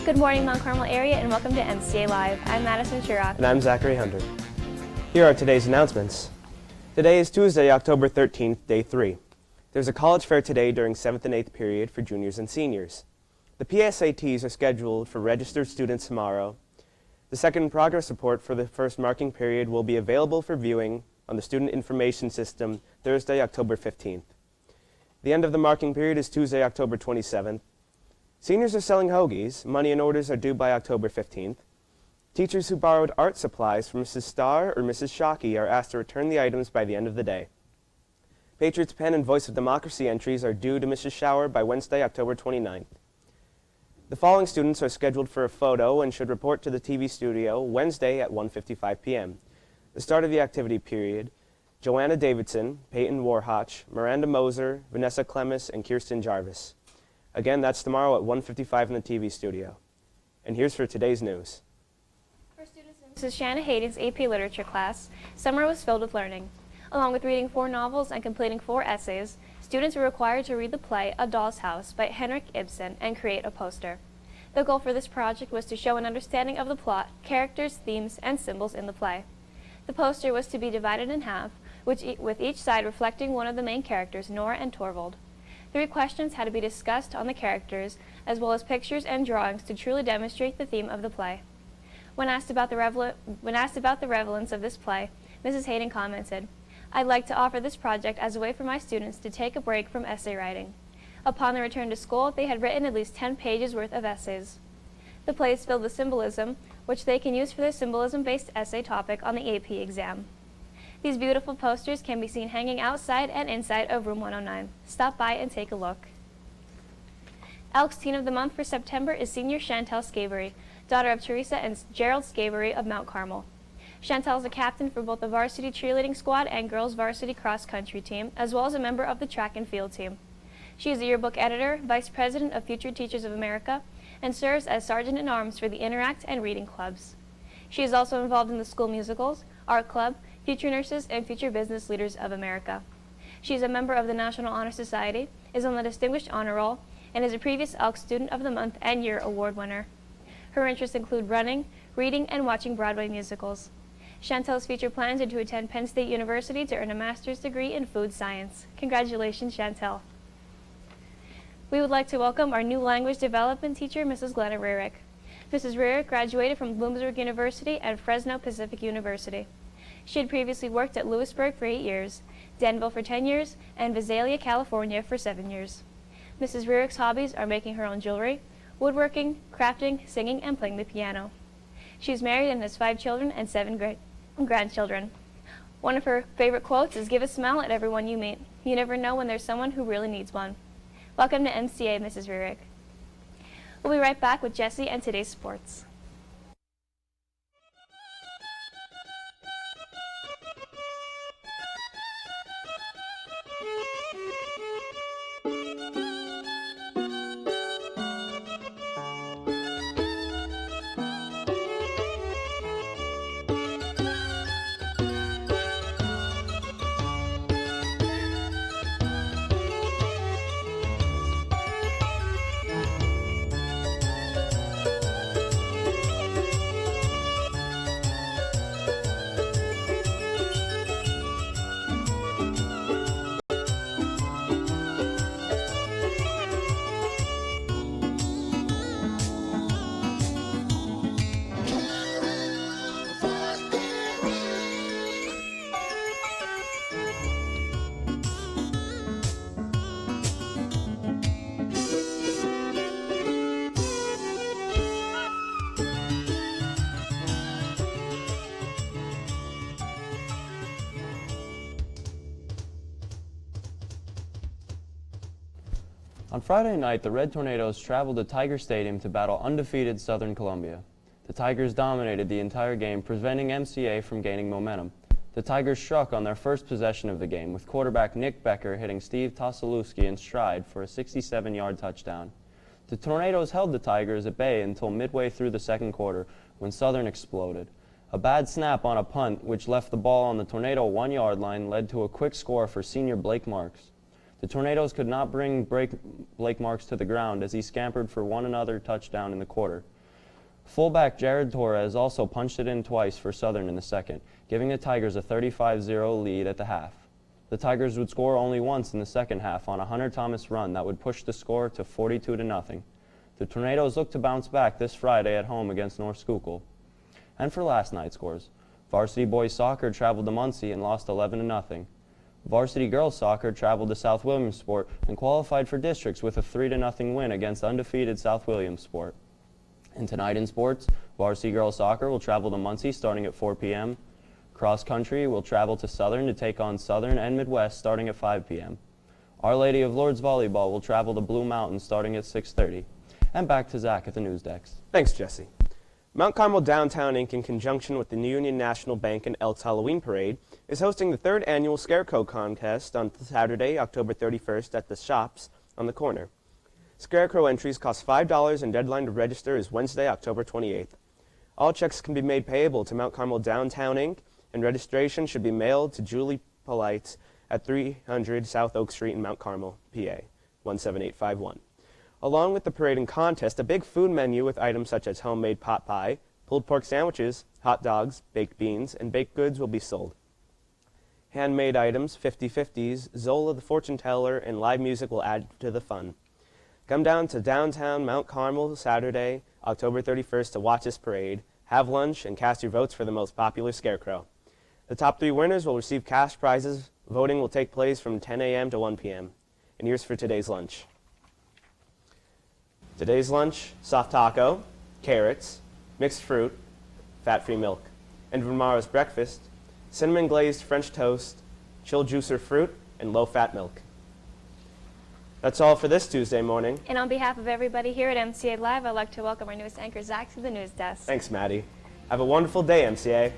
Good morning, Mount Carmel area, and welcome to MCA Live. I'm Madison Rearick. And I'm Zachary Hunter. Here are today's announcements. Today is Tuesday, October 13th, Day 3. There's a college fair today during 7th and 8th period for juniors and seniors. The PSATs are scheduled for registered students tomorrow. The second progress report for the first marking period will be available for viewing on the Student Information System Thursday, October 15th. The end of the marking period is Tuesday, October 27th. Seniors are selling hoagies. Money and orders are due by October 15th. Teachers who borrowed art supplies from Mrs. Starr or Mrs. Shockey are asked to return the items by the end of the day. Patriots Pen and Voice of Democracy entries are due to Mrs. Shower by Wednesday, October 29th. The following students are scheduled for a photo and should report to the TV studio Wednesday at 1:55 p.m. The start of the activity period: Joanna Davidson, Peyton Warhotch, Miranda Moser, Vanessa Clemis, and Kirsten Jarvis. Again, that's tomorrow at 1:55 in the TV studio. And here's for today's news. For students in Mrs. Shanna Hayden's AP Literature class, summer was filled with learning. Along with reading 4 novels and completing 4 essays, students were required to read the play A Doll's House by Henrik Ibsen and create a poster. The goal for this project was to show an understanding of the plot, characters, themes, and symbols in the play. The poster was to be divided in half, with each side reflecting one of the main characters, Nora and Torvald. 3 questions had to be discussed on the characters, as well as pictures and drawings to truly demonstrate the theme of the play. When asked about the relevance of this play, Mrs. Hayden commented, "I'd like to offer this project as a way for my students to take a break from essay writing." Upon their return to school, they had written at least 10 pages worth of essays. The play is filled with symbolism, which they can use for their symbolism-based essay topic on the AP exam. These beautiful posters can be seen hanging outside and inside of room 109. Stop by and take a look. Elks Teen of the Month for September is senior Chantel Scavery, daughter of Teresa and Gerald Scavery of Mount Carmel. Chantel is a captain for both the varsity cheerleading squad and girls varsity cross-country team, as well as a member of the track and field team. She is the yearbook editor, vice president of Future Teachers of America, and serves as sergeant-at-arms for the Interact and reading clubs. She is also involved in the school musicals, art club, Future Nurses, and Future Business Leaders of America. She is a member of the National Honor Society, is on the Distinguished Honor Roll, and is a previous Elk Student of the Month and Year Award winner. Her interests include running, reading, and watching Broadway musicals. Chantel's future plans are to attend Penn State University to earn a master's degree in food science. Congratulations, Chantel. We would like to welcome our new language development teacher, Mrs. Glenna Rearick. Mrs. Rearick graduated from Bloomsburg University and Fresno Pacific University. She had previously worked at Lewisburg for 8 years, Danville for 10 years, and Visalia, California for 7 years. Mrs. Rearick's hobbies are making her own jewelry, woodworking, crafting, singing, and playing the piano. She is married and has 5 children and 7 grandchildren. One of her favorite quotes is, "Give a smile at everyone you meet. You never know when there's someone who really needs one." Welcome to MCA, Mrs. Rearick. We'll be right back with Jesse and today's sports. On Friday night, the Red Tornadoes traveled to Tiger Stadium to battle undefeated Southern Columbia. The Tigers dominated the entire game, preventing MCA from gaining momentum. The Tigers struck on their first possession of the game, with quarterback Nick Becker hitting Steve Tosolewski in stride for a 67-yard touchdown. The Tornadoes held the Tigers at bay until midway through the second quarter, when Southern exploded. A bad snap on a punt, which left the ball on the Tornado 1-yard line, led to a quick score for senior Blake Marks. The Tornadoes could not bring Blake Marks to the ground as he scampered for one another touchdown in the quarter. Fullback Jared Torres also punched it in twice for Southern in the second, giving the Tigers a 35-0 lead at the half. The Tigers would score only once in the second half on a Hunter Thomas run that would push the score to 42-0. The Tornadoes look to bounce back this Friday at home against North Schuylkill. And for last night's scores, varsity boys soccer traveled to Muncie and lost 11-0. Varsity girls soccer traveled to South Williamsport and qualified for districts with a 3-0 win against undefeated South Williamsport. And tonight in sports, varsity girls soccer will travel to Muncie starting at 4 p.m. Cross country will travel to Southern to take on Southern and Midwest starting at 5 p.m. Our Lady of Lourdes volleyball will travel to Blue Mountain starting at 6:30. And back to Zach at the news desk. Thanks, Jesse. Mount Carmel Downtown Inc., in conjunction with the New Union National Bank and Elks Halloween Parade, is hosting the 3rd annual Scarecrow Contest on Saturday, October 31st at the Shops on the corner. Scarecrow entries cost $5 and deadline to register is Wednesday, October 28th. All checks can be made payable to Mount Carmel Downtown Inc., and registration should be mailed to Julie Polite at 300 South Oak Street in Mount Carmel, PA, 17851. Along with the parade and contest, a big food menu with items such as homemade pot pie, pulled pork sandwiches, hot dogs, baked beans, and baked goods will be sold. Handmade items, 50/50s, Zola the fortune teller, and live music will add to the fun. Come down to downtown Mount Carmel Saturday, October 31st to watch this parade, have lunch, and cast your votes for the most popular scarecrow. The top 3 winners will receive cash prizes. Voting will take place from 10 a.m. to 1 p.m. And here's for today's lunch. Today's lunch, soft taco, carrots, mixed fruit, fat-free milk. And for tomorrow's breakfast, cinnamon glazed French toast, chilled juicer fruit, and low-fat milk. That's all for this Tuesday morning. And on behalf of everybody here at MCA Live, I'd like to welcome our newest anchor, Zach, to the news desk. Thanks, Maddie. Have a wonderful day, MCA.